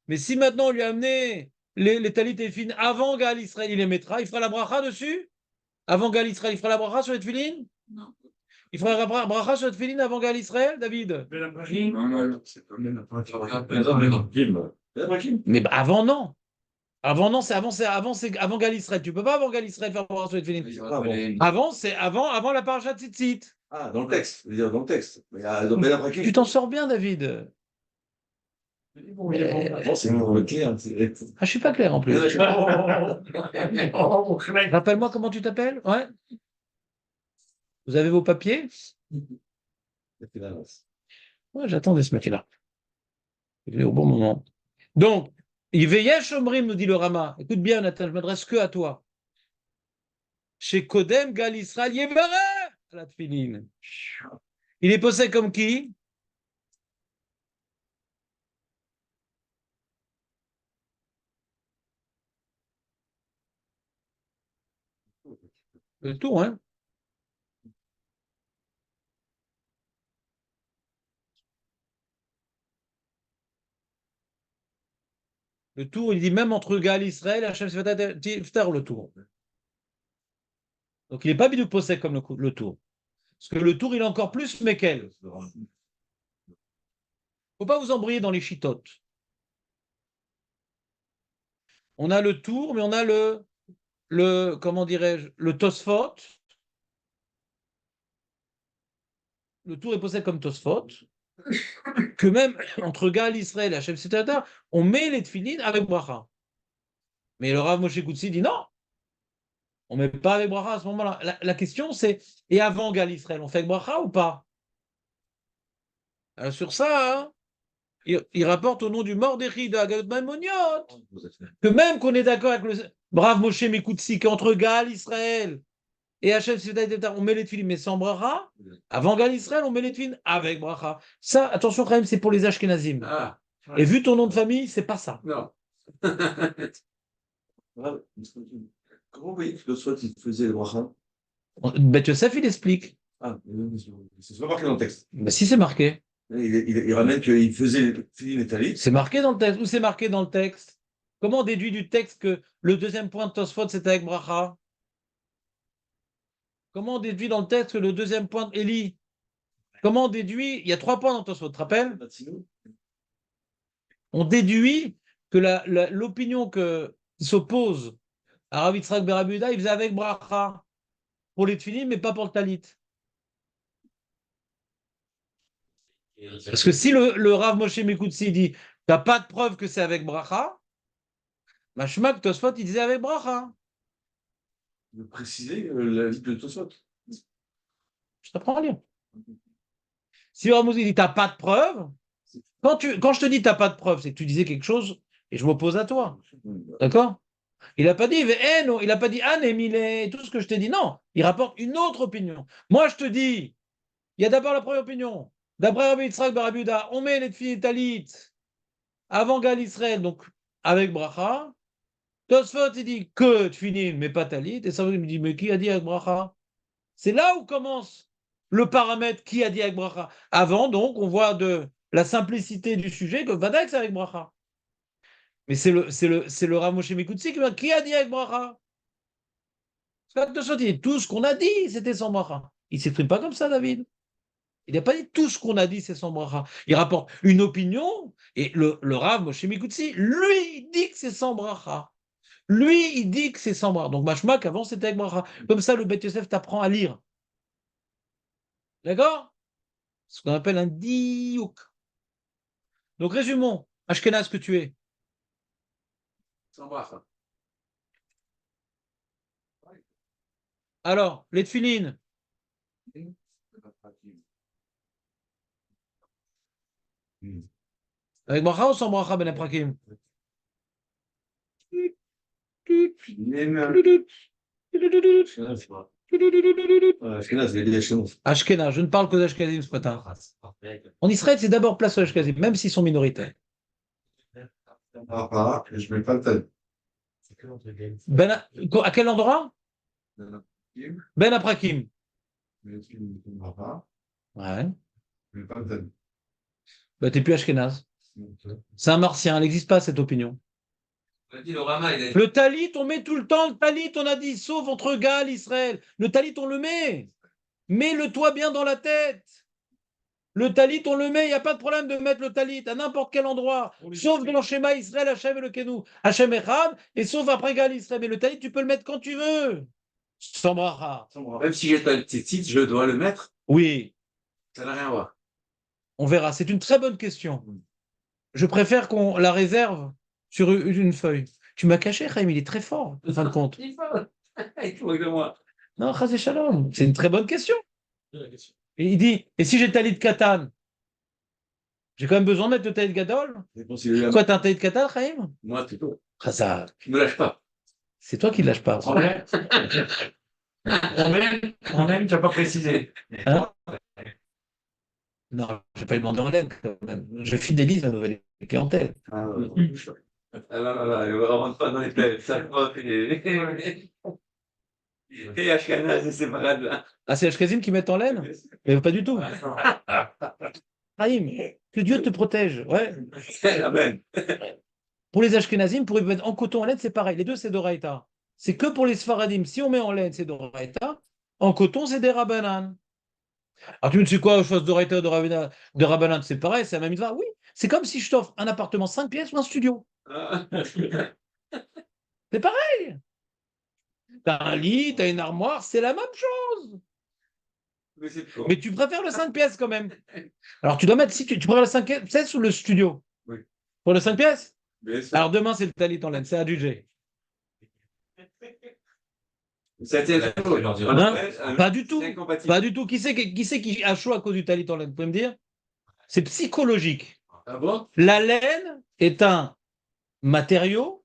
mais si maintenant on lui a amené les talit et filines avant gal Israël, il les mettra, il fera la bracha dessus? Avant gal Israël, il fera la bracha sur les filines? Non. Il fera la bracha sur les filines avant gal Israël, David? Non, c'est pas bien. Mais avant non. Avant non, c'est avant gal Israël. Tu peux pas avant gal Israël faire la bracha sur les filines. Avant, c'est avant la paracha tzitzit. Ah, dans le texte. Je veux dire, dans le texte. Mais dans Ben Aprakim. Tu t'en sors bien, David. C'est mon clair. Ah, je suis pas clair en plus. Rappelle-moi comment tu t'appelles? Ouais. Vous avez vos papiers? Ouais, j'attendais ce mec-là. Il est au bon moment. Donc, Yeveyesh Omrim, nous dit le Rama. Écoute bien, Nathan, je m'adresse que à toi. Chez Kodem Gal Israël Yevara la tefilin. Il est posé comme qui? Le tour, hein? Le tour, il dit même entre Gal Israël et Hachem Sefat Tiftar, le tour. Donc il n'est pas bidou possède comme le tour. Parce que le tour, il est encore plus méquel. Il ne faut pas vous embrouiller dans les chitotes. On a le tour, mais on a comment dirais-je, le Tosfot. Le tour est possède comme Tosfot. Que même entre Gal, Israël et Hachem, etc., on met les tefilines avec bracha. Mais le Rav Moshe Koutsi dit non, on ne met pas avec bracha à ce moment-là. La question c'est, et avant Gal Israël, on fait avec bracha ou pas? Alors, sur ça, hein, il rapporte au nom du Mordechai de Hagadot Maimoniot que même qu'on est d'accord avec le brave Moshe Koutsi qu'entre Gal Israël et Hachem, on met les tefilines mais sans bracha. Avant Gal Israël, on met les tefilines avec bracha. Ça, attention quand même, c'est pour les Ashkenazim. Ah, Et vu ton nom de famille, c'est pas ça. non. Comment vous voyez que le soit il faisait le bracha? Bet Yosef, il explique. Ah, c'est pas marqué dans le texte. Mais si c'est marqué. Il ramène qu'il faisait Tfilin et Talit. C'est marqué dans le texte. Où c'est marqué dans le texte? Comment on déduit du texte que le deuxième point de Tosfot, c'était avec bracha? Comment on déduit dans le texte que le deuxième point de Eli? Comment on déduit? Il y a 3 points dans Tosfot, tu te rappelles? On déduit que l'opinion qui s'oppose à Rav Yitzhak ben Rabbi Yehuda, il faisait avec bracha pour les tefilin, mais pas pour le talit. Parce que si le Rav Moshe Mikoutsi dit tu n'as pas de preuve que c'est avec bracha, Mashmak Tosfot, il disait avec bracha. De préciser la vie de Tosfot. Je t'apprends à lire. Si le Rav Moshe dit tu n'as pas de preuve, quand je te dis tu n'as pas de preuve, c'est que tu disais quelque chose et je m'oppose à toi. D'accord? Il n'a pas dit non, il n'a pas dit Emile, tout ce que je t'ai dit. Non, il rapporte une autre opinion. Moi, je te dis, il y a d'abord la première opinion. D'après Rabbi Yitzhak ben Rabbi Yehuda, on met les tefilin talit avant Gal Israël, donc avec bracha. Tosfot, il dit que tefilin, mais pas talit. Et ça, il me dit, mais qui a dit avec bracha? C'est là où commence le paramètre qui a dit avec bracha. Avant, donc, on voit de la simplicité du sujet que Vadak, c'est avec bracha. Mais c'est le Rav Moshe Mikoutsi qui a dit avec bracha. Tout ce qu'on a dit, c'était sans bracha. Il ne s'exprime pas comme ça, David. Il n'a pas dit tout ce qu'on a dit, c'est sans bracha. Il rapporte une opinion, et le Rav Moshe Mikoutsi, lui, il dit que c'est sans bracha. Lui, il dit que c'est sans bracha. Donc, Mashmak, avant, c'était avec bracha. Comme ça, le Bet Yosef t'apprend à lire. D'accord? Ce qu'on appelle un diouk. Donc, résumons. Ashkenaz que tu es. Sans bracha. Alors, les tefilines. Avec bracha ou sans bracha, Ben Aprakim? Ashkenaz, je ne parle que d'Ashkenazim ce matin. En Israël, c'est d'abord place aux Ashkenazim, même s'ils sont minoritaires. Je mets pas le tel. À quel endroit? Ben Aprakim. Ouais. Bah, t'es plus Ashkenaz. C'est un martien, il n'existe pas cette opinion. Le talit, on met tout le temps le talit, on a dit, sauf entre Gal, Israël. Le talit, on le met. Mets-le-toi bien dans la tête. Le talit, on le met, il n'y a pas de problème de mettre le talit à n'importe quel endroit, sauf dans le schéma Israël, Hachem et le Kenou, Hachem Echad, et sauf après Gal, Israël. Mais le talit, tu peux le mettre quand tu veux. Sans bracha. Même si j'ai pas le titre, je dois le mettre. Oui. Ça n'a rien à voir. On verra. C'est une très bonne question. Je préfère qu'on la réserve sur une feuille. Tu m'as caché, Chaim, il est très fort, en fin de compte. Il faut de moi. Non, Chazé Shalom. C'est une très bonne question. Et il dit, et si j'ai talit katan, j'ai quand même besoin de mettre le talit gadol? Quoi, t'as un talit katan, Chaim? Moi, plutôt. Chazak. Tu me lâches pas. C'est toi qui ne lâches pas. On aime, tu n'as pas précisé. Hein? Non, je vais pas lui demander en laine, quand même. Je fidélise la nouvelle clientèle. Ah non, non, il ne rentre pas dans les têtes. Ça va, et Ashkenaz, c'est pas là. Ah, c'est Ashkenazim qui mettent en laine? Mais pas du tout. Chaim, que Dieu te protège. Ouais. Amen. Pour les Ashkenazim, pour les mettre en coton en laine, c'est pareil. Les deux, c'est d'Oraïta. c'est que pour les Sfaradim. Si on met en laine, c'est d'Oraita. En coton, c'est des Rabbanan. Alors tu me dis quoi, chose d'Oraita, de Rabbanan, c'est pareil, c'est la même histoire. Oui, c'est comme si je t'offre un appartement 5 pièces ou un studio. Ah. C'est pareil. T'as un lit, t'as une armoire, c'est la même chose. Mais c'est faux. Mais tu préfères le 5 pièces quand même. Alors tu dois mettre, si tu préfères le 5 pièces ou le studio? Oui. Pour le 5 pièces? Bien sûr. Alors demain, c'est le talit en laine, c'est adjugé. C'est Non, pas du tout. C'est incompatible. Pas du tout. Qui a chaud à cause du talit en laine? Vous pouvez me dire? C'est psychologique. Ah bon? La laine est un matériau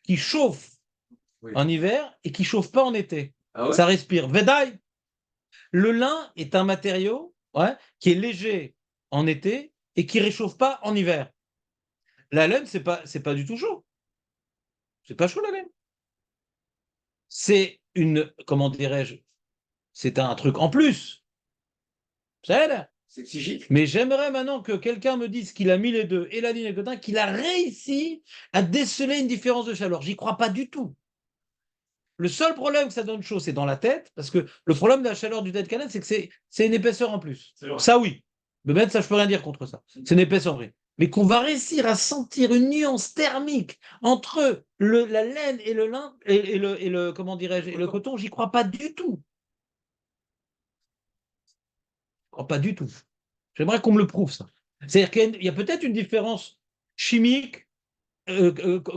qui chauffe Oui. en hiver et qui chauffe pas en été. Ah ouais? Ça respire. Vedaï. Le lin est un matériau qui est léger en été et qui réchauffe pas en hiver. La laine, c'est pas du tout chaud. C'est pas chaud la laine. C'est une, comment dirais-je, c'est un truc en plus. Ça aide. C'est psychique. Mais j'aimerais maintenant que quelqu'un me dise qu'il a mis les deux, et la ligne et le cotin, qu'il a réussi à déceler une différence de chaleur. J'y crois pas du tout. Le seul problème que ça donne chaud, c'est dans la tête, parce que le problème de la chaleur du tête canette, c'est que c'est une épaisseur en plus. Ça, oui. Mais même ça, je peux rien dire contre ça. C'est une épaisseur en vrai. Mais qu'on va réussir à sentir une nuance thermique entre la laine et le lin, et le comment dirais-je, et le coton, j'y crois pas du tout. Je crois pas du tout. J'aimerais qu'on me le prouve, ça. C'est-à-dire qu'il y a peut-être une différence chimique,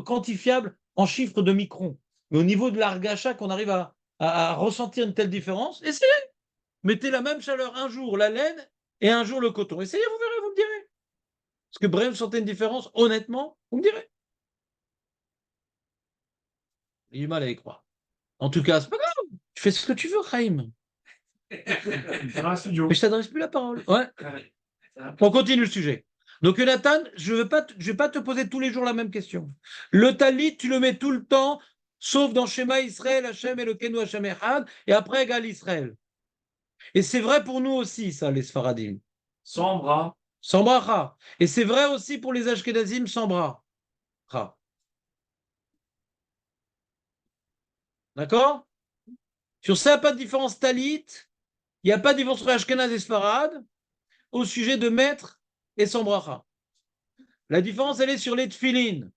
quantifiable en chiffres de microns. Mais au niveau de l'argacha, qu'on arrive à ressentir une telle différence, essayez. Mettez la même chaleur un jour la laine et un jour le coton. Essayez, vous verrez, vous me direz. Est-ce que Brem sentait une différence? Honnêtement, vous me direz. J'ai du mal à y croire. En tout cas, c'est pas grave. Tu fais ce que tu veux, Chaim. Dans un studio. Mais je t'adresse plus la parole. Ouais. On continue le sujet. Donc, Jonathan, je vais pas te poser tous les jours la même question. Le talit, tu le mets tout le temps, sauf dans Shema Israël, Hachem et le Kenu Hachem Echad, et après Gal Israël. Et c'est vrai pour nous aussi, ça, les Sfaradim. Sans bras. Sans bracha. Et c'est vrai aussi pour les Ashkenazim sans bras. D'accord? Sur ça, pas de différence talit. Il n'y a pas de différence entre Ashkenaz et Sfarad au sujet de maître et sans bracha. La différence, elle est sur les tfilines.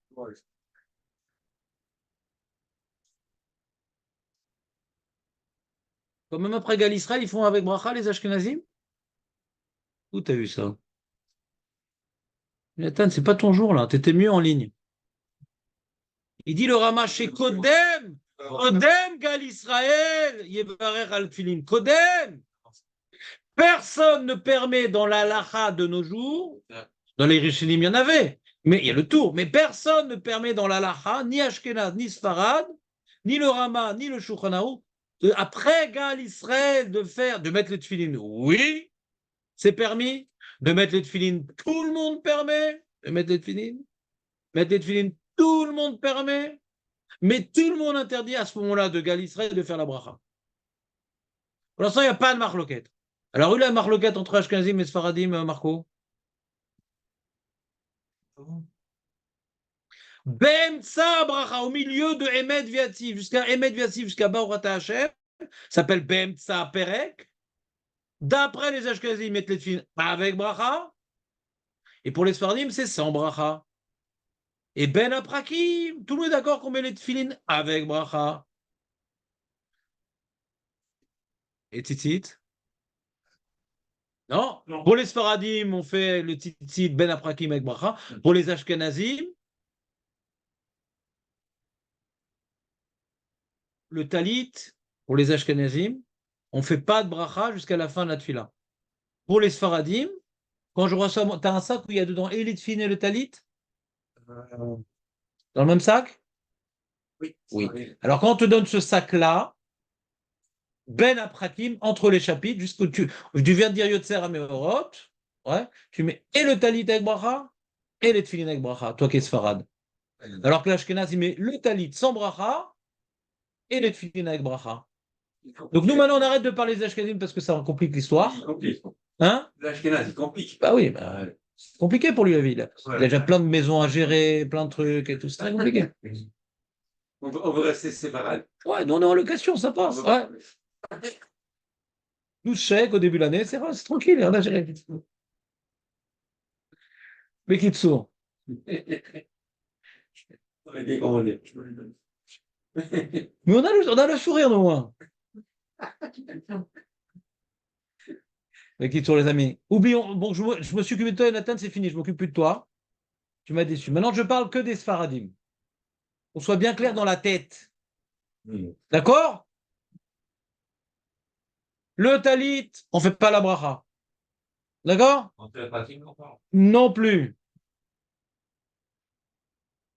Quand même après Gal Israël, ils font avec bracha les Ashkenazim? Où t'as vu ça? Nathan, c'est pas ton jour là, t'étais mieux en ligne. Il dit le Rama chez Kodem, Kodem Gal Israël, Yevarer al Tfilin, Kodem. Personne ne permet dans la lacha de nos jours, dans les Rishonim il y en avait, mais il y a le tour, mais personne ne permet dans la lacha, ni Ashkenaz, ni Sfarad, ni le Rama, ni le Shulchan Aruch, après Gal Israël de mettre les tefilines. Oui, c'est permis. De mettre les tefilines, tout le monde permet. De mettre les tefilines. Mettre les tefilines, tout le monde permet. Mais tout le monde interdit à ce moment-là de Gal Israël de faire la bracha. Pour l'instant, il n'y a pas de marloquette. Alors, où est la marloquette entre Ashkenazim et Sfaradim, Marco? Bemtsa bracha, au milieu de Emet Viativ, jusqu'à Emet Viativ, jusqu'à Baorata Hashem, s'appelle Bemtsa Perek. D'après les Ashkenazim, ils mettent les tefilines avec bracha. Et pour les Sfaradim, c'est sans bracha. Et Ben Aprakim, tout le monde est d'accord qu'on met les tefilines avec bracha. Et Tzitzit? Non. Non. Pour les Sfaradim, on fait le Tzitzit Ben Aprakim avec bracha. Pour les Ashkenazim, le Talit, pour les Ashkenazim, on ne fait pas de bracha jusqu'à la fin de la tefila. Pour les Sfaradim, quand je reçois, tu as un sac où il y a dedans et les tefilines et le Talit? Dans le même sac? Oui. Oui. Alors, quand on te donne ce sac-là, Ben Aprakim, entre les chapitres, jusqu'où tu viens de dire Yotzer Ameorot, ouais, tu mets et le Talit avec bracha, et les tefilines avec bracha, toi qui es Sfarad. Alors que l'Ashkenaz, il met le Talit sans bracha, et les tefilines avec bracha. Donc nous, maintenant, on arrête de parler des Ashkenazim parce que ça complique l'histoire. Il complique. Hein? L'Ashkenaz, il complique. Bah oui, c'est compliqué pour lui, la ville. Il a déjà plein de maisons à gérer, plein de trucs et tout, c'est très compliqué. On veut rester séparés. Ouais, nous on est en location, ça passe. Ouais. 12 chèques au début de l'année, c'est tranquille, rien à gérer. Mais qui te sourd. On est bien commandé. Mais on a le sourire, au moins. Mais qui te sourd, les amis. Oublions, bon, je me suis occupé de toi, Nathan, c'est fini, je m'occupe plus de toi. Tu m'as déçu. Maintenant, je parle que des Sfaradim. On soit bien clair dans la tête. D'accord? Le talit, on ne fait pas la bracha. D'accord? On fait la pratique, non pas. Non plus.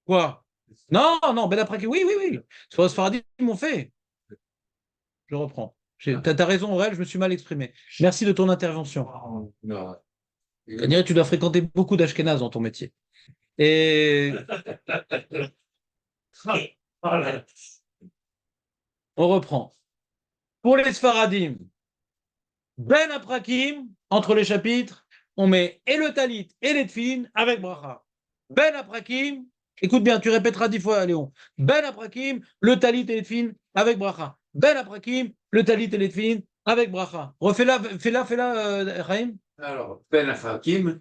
Quoi? Non, non, Ben après, oui, oui, oui. Sur le Sfaradim, on fait. Je reprends. T'as raison, Aurel, je me suis mal exprimé. Merci de ton intervention. Non. On dirait que tu dois fréquenter beaucoup d'Ashkénazes dans ton métier. Et on reprend. Pour les Sfaradim, Ben Aprakim, entre les chapitres, on met et le talit et les tfilin avec bracha. Ben Aprakim, écoute bien, tu répéteras 10 fois, Léon. Ben Aprakim, le talit et les tfilin avec bracha. Ben Aprakim, le talit et les tfilin avec bracha. Refais-la, fais-la, Raïm. Alors, Ben Afakim,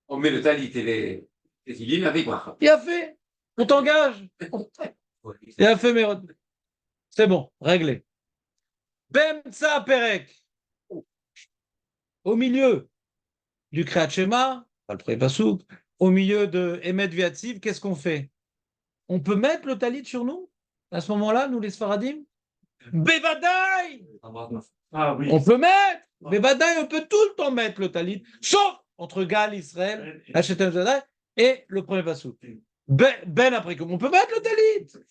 on met le talit et les filines avec moi. Il a fait. On t'engage. Il a fait, mais c'est bon, réglé. Bemtsa Perek. Au milieu du Kriyat Shema, pas le premier pasouk, au milieu de Emet Viatsiv, qu'est-ce qu'on fait? On peut mettre le talit sur nous? À ce moment-là, nous les Sfaradim? Bevadaï! Ah oui. On peut mettre! Bevadaï, on peut tout le temps mettre le talit, sauf entre Gal, Israël, Hachetem Zadai, et le premier pasouk. Ben Aprakim, on peut mettre le talit!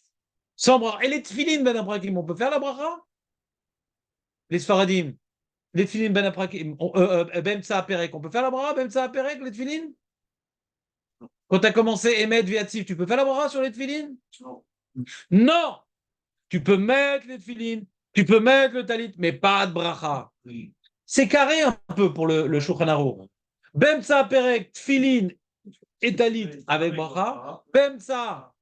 Sans bracha. Et les tfilines Ben Aprakim, on peut faire la bracha? Les Sfaradim, les tfilines Ben Aprakim, Ben Tsa Perek, on peut faire la bracha? Ben Tsa Perek, les tfilines? Quand tu as commencé Emet Viatif, tu peux faire la bracha sur les tfilines? Non. Non! Tu peux mettre les tfilines, tu peux mettre le talit, mais pas de bracha. C'est carré un peu pour le Shulchan Aruch. Bemsa perek, tfilin et talit avec bracha. Bemsa,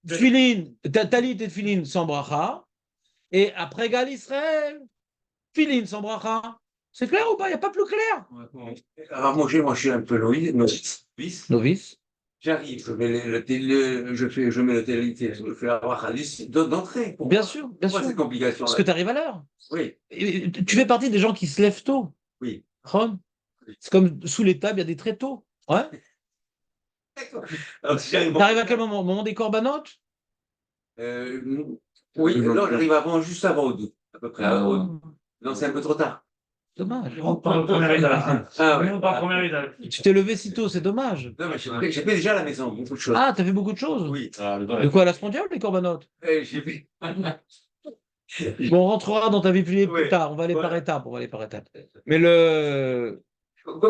tfilin, talit et tfilin sans bracha. Et après Gal Israël, tfilin sans bracha. C'est clair ou pas? Il n'y a pas plus clair. Alors, moi, je suis un peu novice. Novice. J'arrive, je mets je mets le talit et je fais la bracha d'entrée. Bien sûr, bien Pourquoi sûr. cette complication? Parce que tu arrives à l'heure. Oui, Tu fais partie des gens qui se lèvent tôt. oui. Ron. C'est comme sous les tables, il y a des très tôt. Ouais. Alors, si j'arrive T'arrives à quel moment? Au moment des corbanotes? euh, oui, non, j'arrive avant, juste avant au doute, à peu près. Non, c'est un peu trop tard. Dommage. On parle de première étape. Ah ouais. On parle de première étape. Tu t'es levé si tôt, c'est dommage. Non, mais j'ai fait déjà à la maison beaucoup de choses. Ah, t'as fait beaucoup de choses. Oui. De quoi, à l'As mondiale ou les corbanotes? J'ai fait. Bon, on rentrera dans ta vie privée plus Ouais. tard. On va aller par Voilà. étapes. On va aller par étapes. Mais le.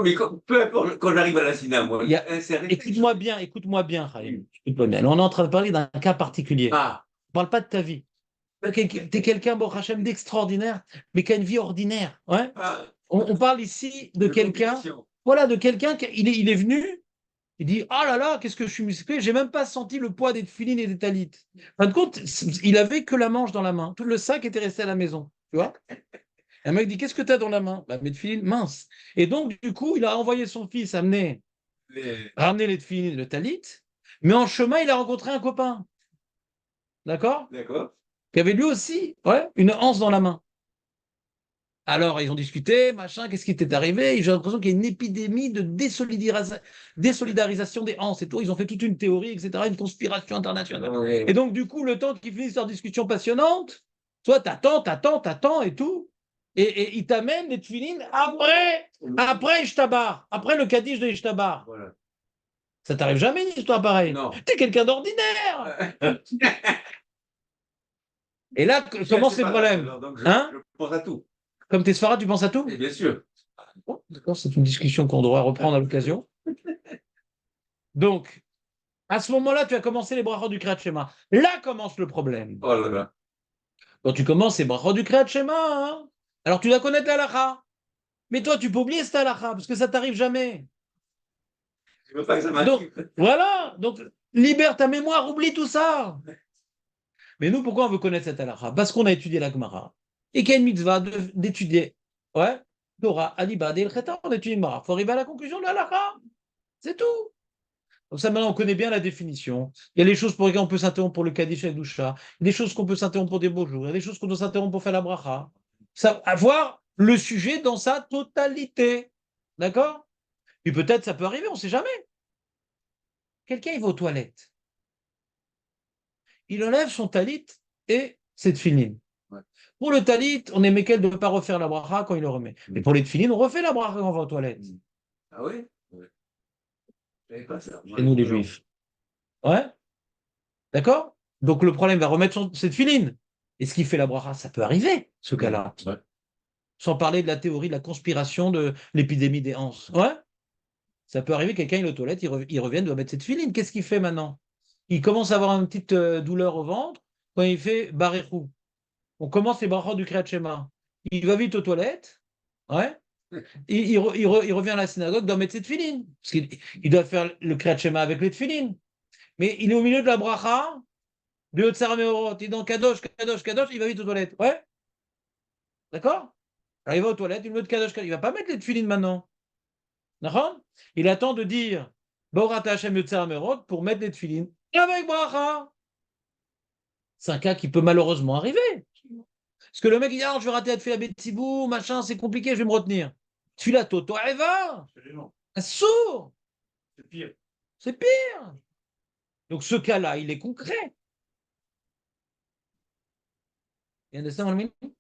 Mais peu importe, quand j'arrive à la Sina, moi, Il y a- insérer. Écoute-moi bien, Khalim. Écoute-moi bien. Là, on est en train de parler d'un cas particulier. Ah, On parle pas de ta vie. T'es quelqu'un, bon, Hachem, d'extraordinaire, mais qui a une vie ordinaire. Ouais. ah, On parle ici de quelqu'un. compétition. Voilà, de quelqu'un qui il est venu. Il dit, oh là là, qu'est-ce que je suis musclé, j'ai même pas senti le poids des filines et des talites. En fin de compte, il avait que la manche dans la main. Tout le sac était resté à la maison. Tu vois? Et un mec dit, qu'est-ce que tu as dans la main? Bah, mes filines minces. Et donc, du coup, il a envoyé son fils ramener les filines et le talit. Mais en chemin, il a rencontré un copain. D'accord? D'accord. Qui avait lui aussi, ouais, une anse dans la main. Alors, ils ont discuté, machin, qu'est-ce qui était arrivé? J'ai l'impression qu'il y a une épidémie de désolidarisation des anses et tout. Ils ont fait toute une théorie, etc., une conspiration internationale. Ouais. Et donc, du coup, le temps qu'ils finissent leur discussion passionnante, toi, t'attends et tout. Et ils t'amènent les tefilines après Ishtabar, après le Kaddish de Ishtabar. Voilà. Ça t'arrive jamais une histoire pareille. Non. T'es quelqu'un d'ordinaire. Et là, commencent les problèmes. Donc, Hein? je pense à tout. Comme t'es Sfarad, tu penses à tout? Et bien sûr. Bon, d'accord, c'est une discussion qu'on devrait reprendre à l'occasion. Donc, à ce moment-là, tu as commencé les brachot du Kriyat Shema. Là commence le problème. Oh là là. Quand tu commences les brachot du Kriyat Shema, hein, alors tu dois connaître la halakha. Mais toi, tu peux oublier cette halakha, parce que ça t'arrive jamais. Je veux pas que ça Donc, m'arrive. voilà. Donc, libère ta mémoire, oublie tout ça. Mais nous, pourquoi on veut connaître cette halakha? Parce qu'on a étudié la Gemara. Et qu'il y a une mitzvah d'étudier. Ouais. Torah, Alibad et El Cheta, on étudie le Gemara. Il faut arriver à la conclusion de la halakha. C'est tout. Donc ça, maintenant, on connaît bien la définition. Il y a les choses pour lesquelles on peut s'interrompre pour le Kaddish et le Doucha. Il y a des choses qu'on peut s'interrompre pour des beaux jours. Il y a des choses qu'on doit s'interrompre pour faire la bracha. Ça, avoir le sujet dans sa totalité. D'accord? Puis peut-être ça peut arriver, on ne sait jamais. Quelqu'un, il va aux toilettes. Il enlève son talit et ses tefilin. Ouais. Pour le talit, on aimait qu'elle de ne pas refaire la bracha quand il le remet. Mais pour les tefilin, on refait la bracha quand on va aux toilettes. Ah oui? Ouais. Je savais pas ça. Et nous, les juifs. Ouais? D'accord? Donc le problème va remettre ses tefilin. Et ce qui fait la bracha, ça peut arriver, ce cas-là. Ouais. Sans parler de la théorie de la conspiration de l'épidémie des anses. Ouais? Ça peut arriver, quelqu'un il est aux toilettes, il revient, il doit mettre cette filine. Qu'est-ce qu'il fait maintenant? Il commence à avoir une petite douleur au ventre quand il fait Baréchou. On commence les brachot du Kriyat Shema. Il va vite aux toilettes. Ouais. Il revient à la synagogue, il doit mettre cette filine. Parce qu'il doit faire le Kriyat Shema avec les tefilines. Mais il est au milieu de la bracha, de Yotzar Meorot, il est dans Kadosh, Kadosh, Kadosh, il va vite aux toilettes. Ouais. D'accord? Alors il va aux toilettes, il met de Kadosh, Kadosh. Il ne va pas mettre les tefilines maintenant. D'accord? Il attend de dire Borata Hashem Yotzar Meorot pour mettre les tefilines avec bracha. C'est un cas qui peut malheureusement arriver. Parce que le mec il dit ah, je vais rater la tefila Betsibou, machin, c'est compliqué, je vais me retenir. Tefila Toto Eva, un sourd, C'est pire. c'est pire. Donc ce cas-là, il est concret. You understand what I mean?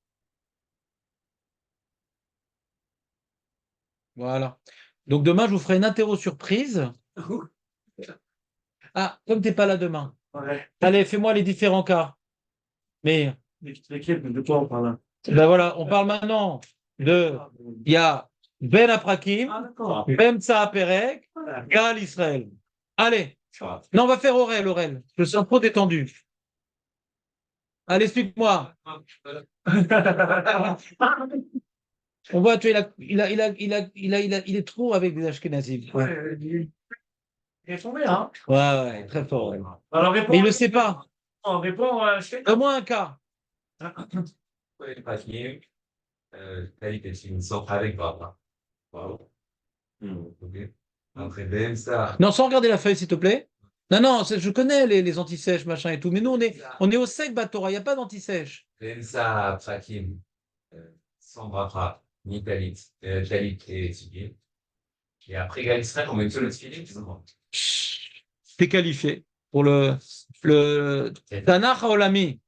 Voilà. Donc demain, je vous ferai une interro surprise. Ah, comme tu n'es pas là demain. Ouais. Allez, fais-moi les différents cas. Mais L'équipe, de quoi on parle? ben voilà, on parle maintenant de. Il y a Ben Aprakim, Ah, d'accord. Ben Tsa Perek, Gal Israël. Allez, non, on va faire Aurel. Je sens trop détendu. Allez, explique-moi. On voit, tu sais, il est trop avec des Ashkenazim. Ouais, il est tombé, hein? Ouais, très fort. Ouais. Alors, Mais il ne le sait pas. On répond Au moins un cas. Ouais, pas fini. Qualité, c'est une sorte avec Baba. Wow. Ok. Après BMSA. Non, sans regarder la feuille, s'il te plaît. Non, je connais les anti-sèches, machin et tout, mais nous, on est au sec, Batora, il n'y a pas d'anti-sèche. BMSA, Prakim, sans bracha, ni Talit, Talit et Tigil. Et après Galisraël, on met que le Tfilin, T'es qualifié pour le Tanakh Olami.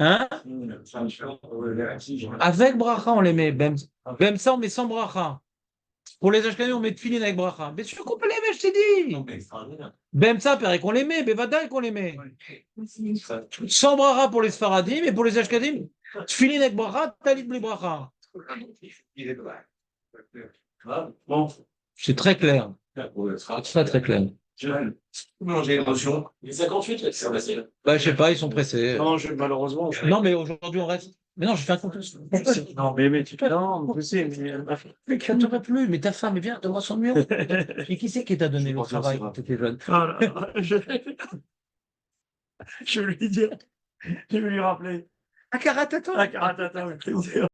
Hein? Avec bracha, on les met. Bemsa, on met sans bracha. Pour les Ashkenazim, on met Tfilin avec bracha. Bien sûr qu'on peut les mettre, je t'ai dit. Bemsa, pareil qu'on les met. Bevadaï qu'on les met. Sans bracha pour les Sfaradim et pour les Ashkenazim, Tfilin avec bracha, Talit bli bracha. Bon. C'est très clair. Très, très clair. J'ai l'émotion. Il est 58, c'est facile. Bah, je sais pas, ils sont pressés. Non, malheureusement. Non, mais aujourd'hui, on reste. Mais non, je fais un compte. Non, mais tu non, je sais, mais Ça ne t'aurait plu, mais ta femme, viens, donne-moi son numéro. Et qui c'est qui t'a donné le travail quand tu étais jeune? Ah, là, je vais lui dire, je vais lui rappeler. Un karatata. Ah, Karatata, oui.